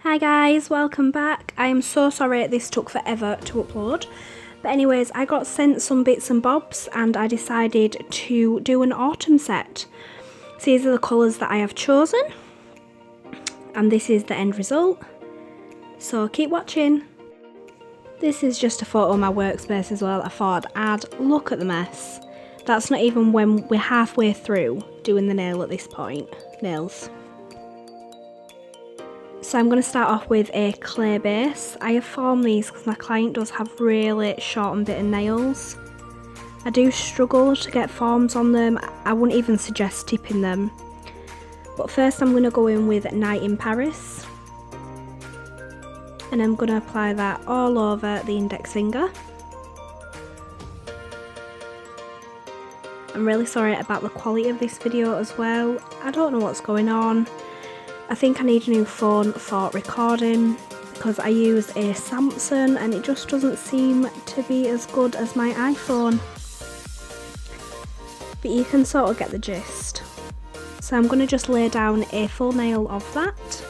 Hi guys, welcome back. I am so sorry this took forever to upload. But anyways, I got sent some bits and bobs and I decided to do an autumn set. So these are the colours that I have chosen. And this is the end result. So keep watching. This is just a photo of my workspace as well. I thought I'd add, look at the mess. That's not even when we're halfway through doing the nail at this point. Nails. So I'm going to start off with a clay base. I have formed these because my client does have really short and bitter nails. I do struggle to get forms on them. I wouldn't even suggest tipping them. But first I'm going to go in with Night in Paris. And I'm going to apply that all over the index finger. I'm really sorry about the quality of this video as well. I don't know what's going on. I think I need a new phone for recording because I use a Samsung and it just doesn't seem to be as good as my iPhone. But you can sort of get the gist. So I'm going to just lay down a full nail of that.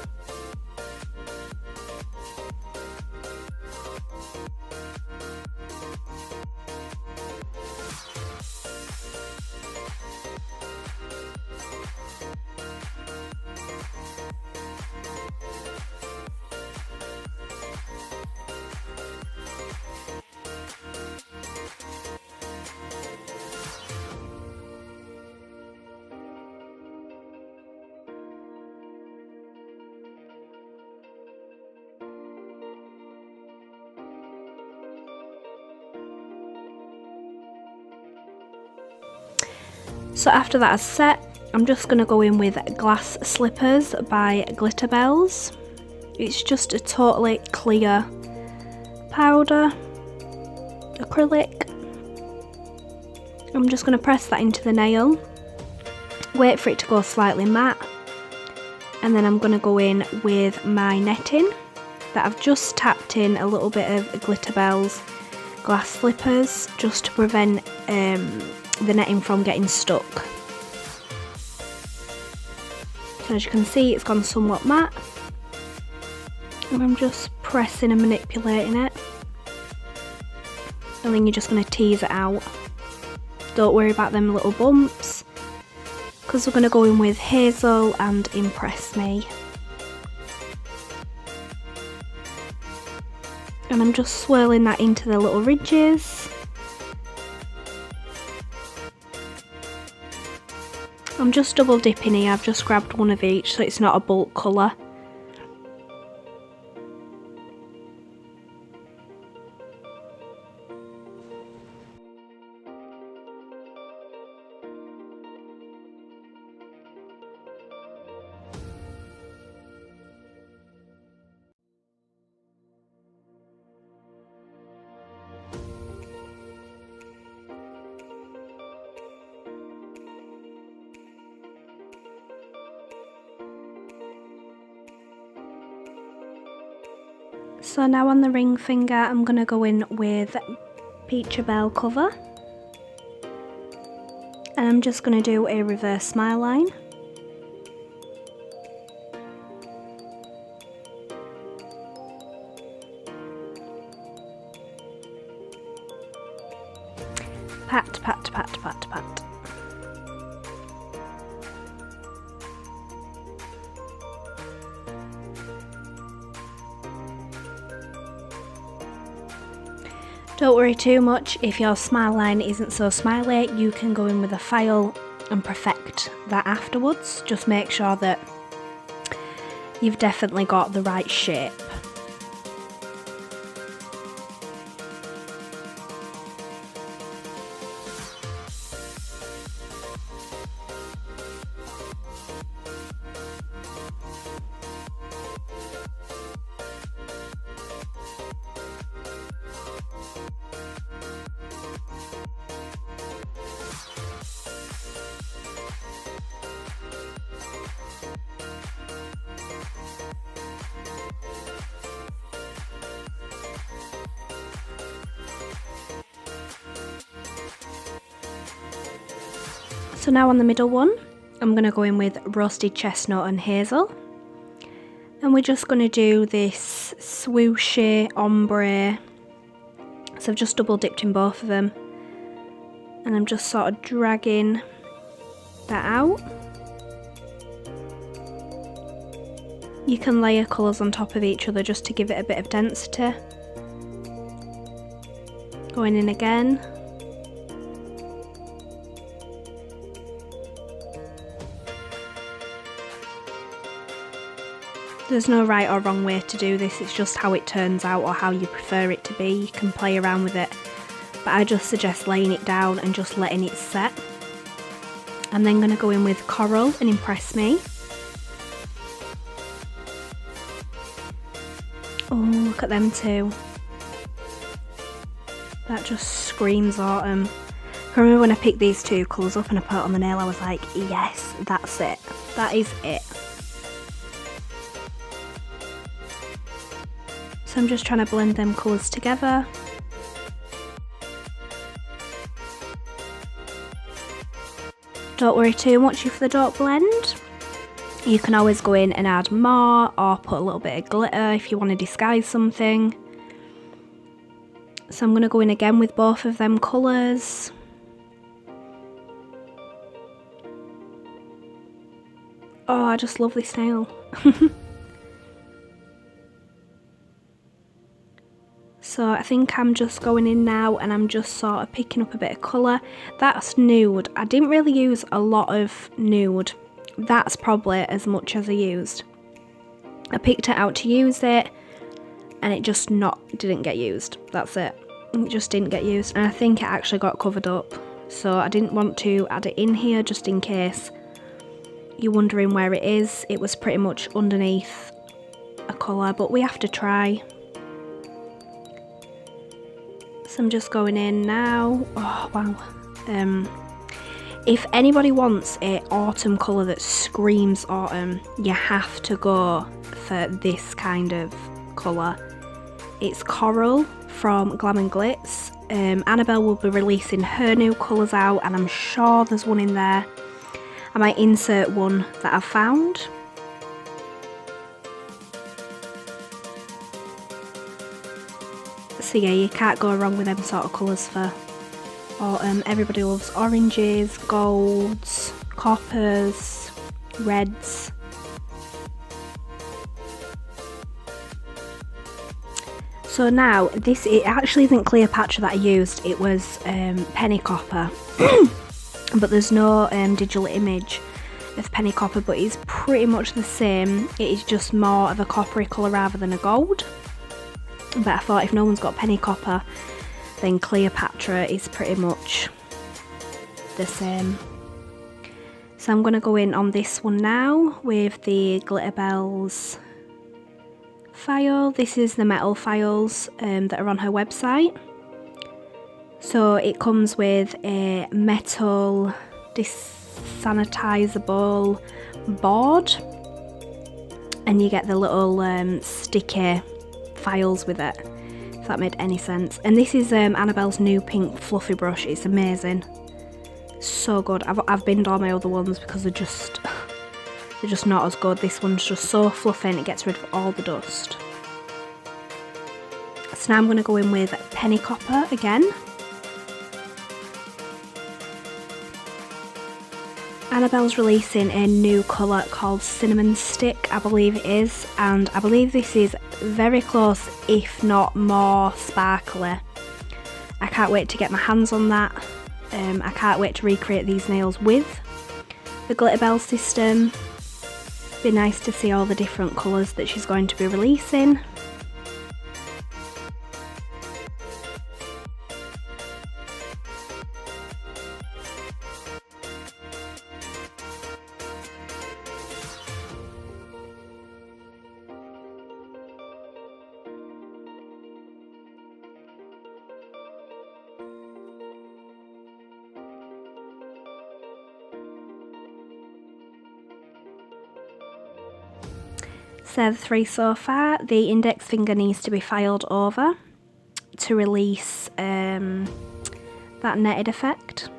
So after that is set, I'm just going to go in with Glass Slippers by Glitterbels. It's just a totally clear powder, acrylic. I'm just going to press that into the nail, wait for it to go slightly matte, and then I'm going to go in with my netting that I've just tapped in a little bit of Glitterbels Glass Slippers just to prevent the netting from getting stuck. So as you can see, it's gone somewhat matte, and I'm just pressing and manipulating it, and then you're just going to tease it out. Don't worry about them little bumps because we're going to go in with Hazel and Impress Me. And I'm just swirling that into the little ridges. I'm just double dipping here, I've just grabbed one of each so it's not a bulk colour. So now on the ring finger I'm going to go in with Peacherbel cover, and I'm just going to do a reverse smile line. Pat, pat, pat, pat, pat. Don't worry too much if your smile line isn't so smiley, you can go in with a file and perfect that afterwards. Just make sure that you've definitely got the right shape. So now on the middle one, I'm going to go in with roasted chestnut and hazel. And we're just going to do this swooshy ombre. So I've just double dipped in both of them. And I'm just sort of dragging that out. You can layer colours on top of each other just to give it a bit of density. Going in again. There's no right or wrong way to do this, it's just how it turns out or how you prefer it to be. You can play around with it, but I just suggest laying it down and just letting it set. I'm then going to go in with Coral and Impress Me. Oh, look at them two. That just screams autumn. I remember when I picked these two colours up and I put it on the nail, I was like, yes, that's it. That is it. So I'm just trying to blend them colours together. Don't worry too much if they don't blend. You can always go in and add more or put a little bit of glitter if you want to disguise something. So I'm going to go in again with both of them colours. Oh, I just love this nail. So I think I'm just going in now and I'm just sort of picking up a bit of colour. That's nude. I didn't really use a lot of nude. That's probably as much as I used. I picked it out to use it and it just didn't get used. That's it. It just didn't get used and I think it actually got covered up. So I didn't want to add it in here just in case you're wondering where it is. It was pretty much underneath a colour, but we have to try. So I'm just going in now. Oh wow. If anybody wants an autumn colour that screams autumn, you have to go for this kind of colour. It's Coral from Glam and Glits. Annabel will be releasing her new colours out and I'm sure there's one in there. I might insert one that I've found. So yeah, you can't go wrong with them sort of colours for autumn. Everybody loves oranges, golds, coppers, reds. So now, it actually isn't Cleopatra that I used, it was penny copper. But there's no digital image of penny copper, but it's pretty much the same. It is just more of a coppery colour rather than a gold. But I thought if no one's got penny copper, then Cleopatra is pretty much the same. So I'm going to go in on this one now with the Glitterbels file. This is the metal files that are on her website. So it comes with a metal desanitizable board and you get the little sticky files with it, if that made any sense. And this is Annabel's new pink fluffy brush. It's amazing, so good. I've binned all my other ones because they're just not as good. This one's just so fluffy and it gets rid of all the dust. So now I'm going to go in with penny copper again. Annabel's releasing a new colour called Cinnamon Stick, I believe it is, and I believe this is very close, if not more sparkly. I can't wait to get my hands on that. I can't wait to recreate these nails with the Glitterbel system. Be nice to see all the different colours that she's going to be releasing. So the three so far. The index finger needs to be filed over to release that netted effect.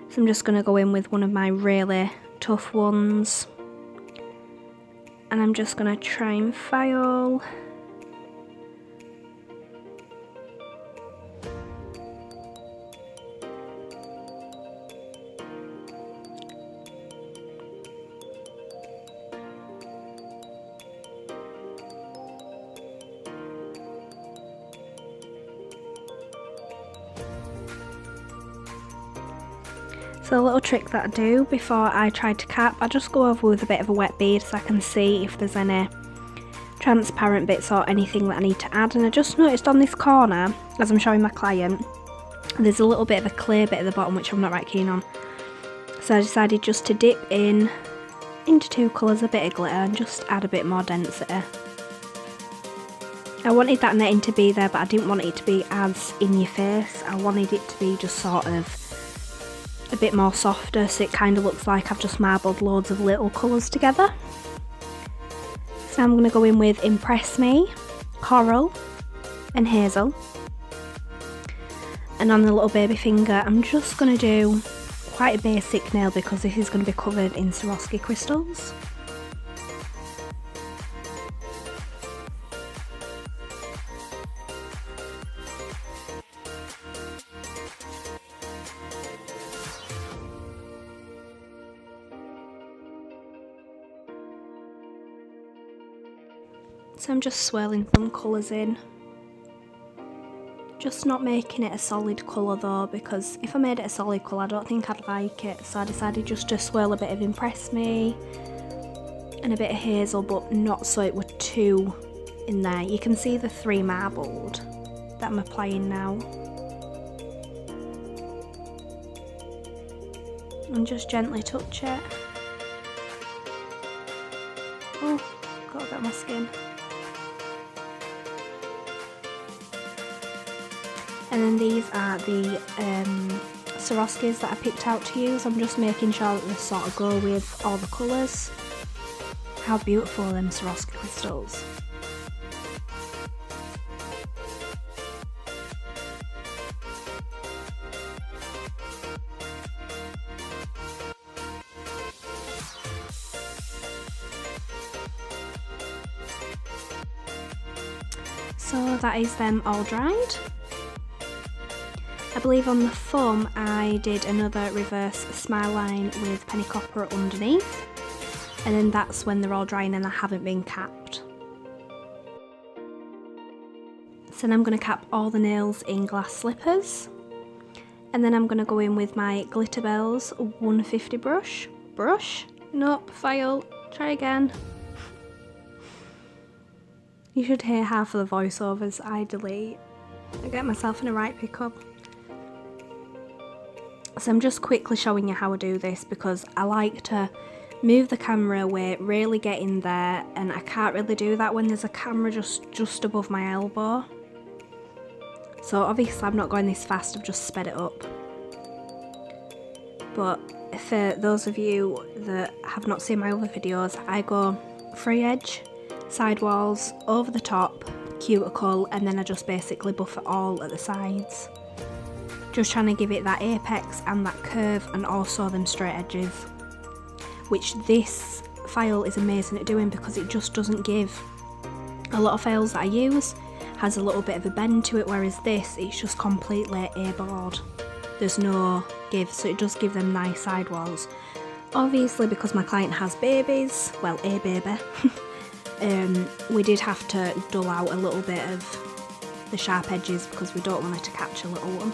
So I'm just going to go in with one of my really tough ones And I'm just going to try and file. So a little trick that I do before I try to cap, I just go over with a bit of a wet bead so I can see if there's any transparent bits or anything that I need to add. And I just noticed on this corner, as I'm showing my client, there's a little bit of a clear bit at the bottom which I'm not right keen on. So I decided just to dip into two colours, a bit of glitter, and just add a bit more density. I wanted that netting to be there, but I didn't want it to be as in your face. I wanted it to be just sort of a bit more softer, so it kind of looks like I've just marbled loads of little colours together. So I'm going to go in with Impress Me, Coral and Hazel. And on the little baby finger I'm just going to do quite a basic nail because this is going to be covered in Swarovski crystals. So I'm just swirling some colours in. Just not making it a solid colour though, because if I made it a solid colour I don't think I'd like it. So I decided just to swirl a bit of Impress Me and a bit of Hazel, but not so it were too in there. You can see the three marbled that I'm applying now. And just gently touch it. Oh, got a bit on my skin. And then these are the Swarovskis that I picked out to use. I'm just making sure that they sort of go with all the colours. How beautiful are them Swarovski crystals. So that is them all dried. I believe on the foam I did another reverse smile line with penny copper underneath, and then that's when they're all drying and I haven't been capped. So then I'm going to cap all the nails in glass slippers, and then I'm going to go in with my Glitterbels 150 brush, nope, file, try again. You should hear half of the voiceovers I delete. I get myself in a right pickle. So I'm just quickly showing you how I do this because I like to move the camera away, really get in there, and I can't really do that when there's a camera just above my elbow. So obviously I'm not going this fast, I've just sped it up. But for those of you that have not seen my other videos, I go free edge, sidewalls, over the top, cuticle, and then I just basically buff it all at the sides. Just trying to give it that apex and that curve and also them straight edges, which this file is amazing at doing because it just doesn't give. A lot of files that I use has a little bit of a bend to it, whereas this, it's just completely A-board. There's no give, so it does give them nice sidewalls. Obviously because my client has babies, well, a baby, we did have to dull out a little bit of the sharp edges because we don't want it to catch a little one.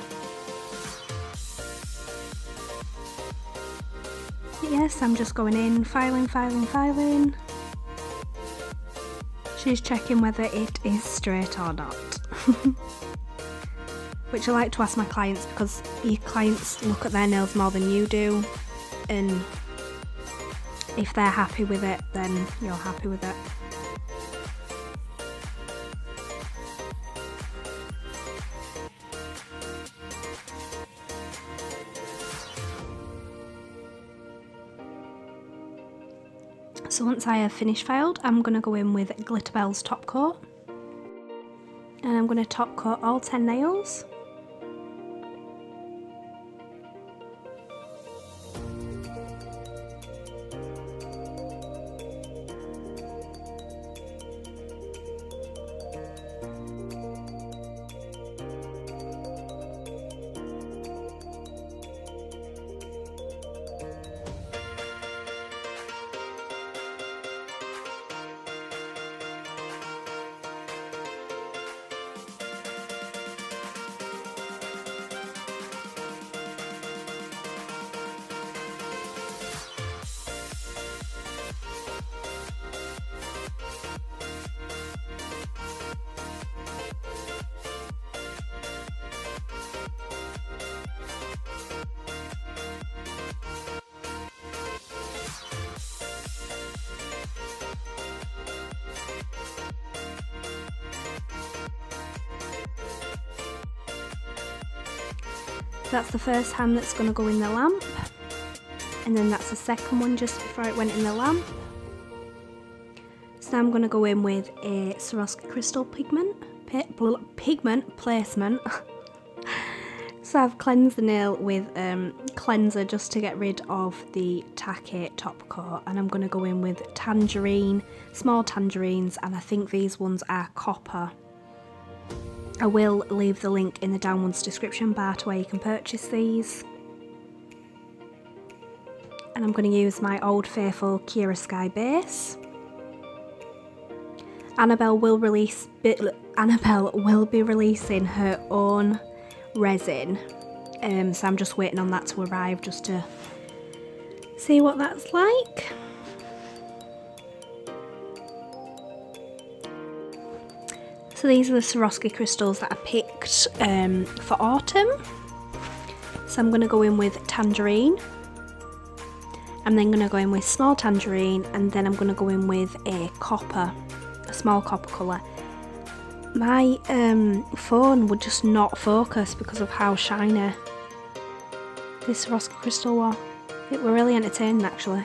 Yes, I'm just going in, filing. She's checking whether it is straight or not. Which I like to ask my clients because your clients look at their nails more than you do, and if they're happy with it, then you're happy with it. So once I have finished filed, I'm going to go in with Glitterbels top coat, and I'm going to top coat all 10 nails. That's the first hand that's going to go in the lamp, and then that's the second one just before it went in the lamp. So I'm going to go in with a Swarovski crystal pigment placement. So I've cleansed the nail with cleanser just to get rid of the tacky top coat, and I'm going to go in with tangerine, small tangerines, and I think these ones are copper. I will leave the link in the downwards description bar to where you can purchase these. And I'm going to use my Old Faithful Kira Sky base. Annabel will be releasing her own resin, so I'm just waiting on that to arrive just to see what that's like. So these are the Swarovski crystals that I picked for autumn. So I'm going to go in with tangerine. I'm then going to go in with small tangerine, and then I'm going to go in with a small copper colour. My phone would just not focus because of how shiny this Swarovski crystal was. It were really entertaining actually.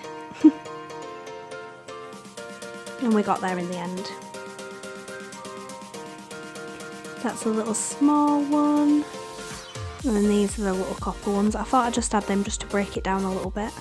And we got there in the end. That's a little small one. And then these are the little copper ones. I thought I'd just add them just to break it down a little bit.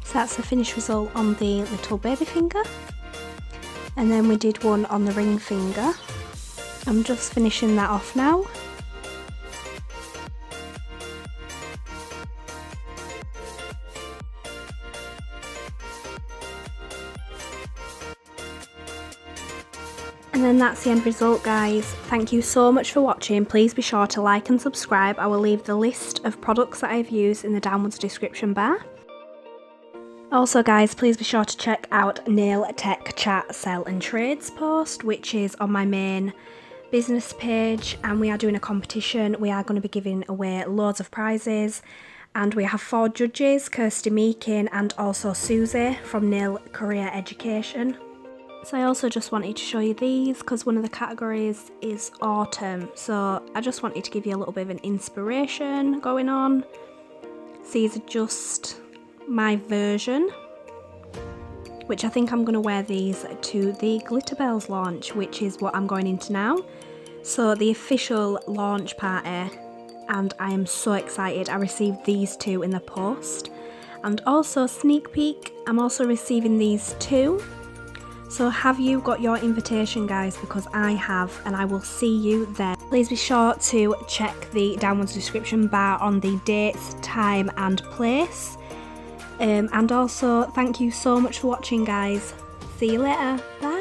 So that's the finished result on the little baby finger, and then we did one on the ring finger. I'm just finishing that off now. And then that's the end result, guys. Thank you so much for watching. Please be sure to like and subscribe. I will leave the list of products that I've used in the downwards description bar. Also guys, please be sure to check out Nail Tech Chat Sell and Trades post, which is on my main business page, and we are doing a competition. We are going to be giving away loads of prizes, and we have 4 judges, Kirsty Meakin and also Susie from Nail Career Education. So I also just wanted to show you these because one of the categories is autumn, so I just wanted to give you a little bit of an inspiration going on. These are just my version, which I think I'm going to wear these to the Glitterbels launch, which is what I'm going into now. So the official launch party, and I am so excited. I received these 2 in the post, and also sneak peek, I'm also receiving these 2. So have you got your invitation, guys? Because I have, and I will see you there. Please be sure to check the downwards description bar on the dates, time and place. And also, thank you so much for watching, guys. See you later. Bye.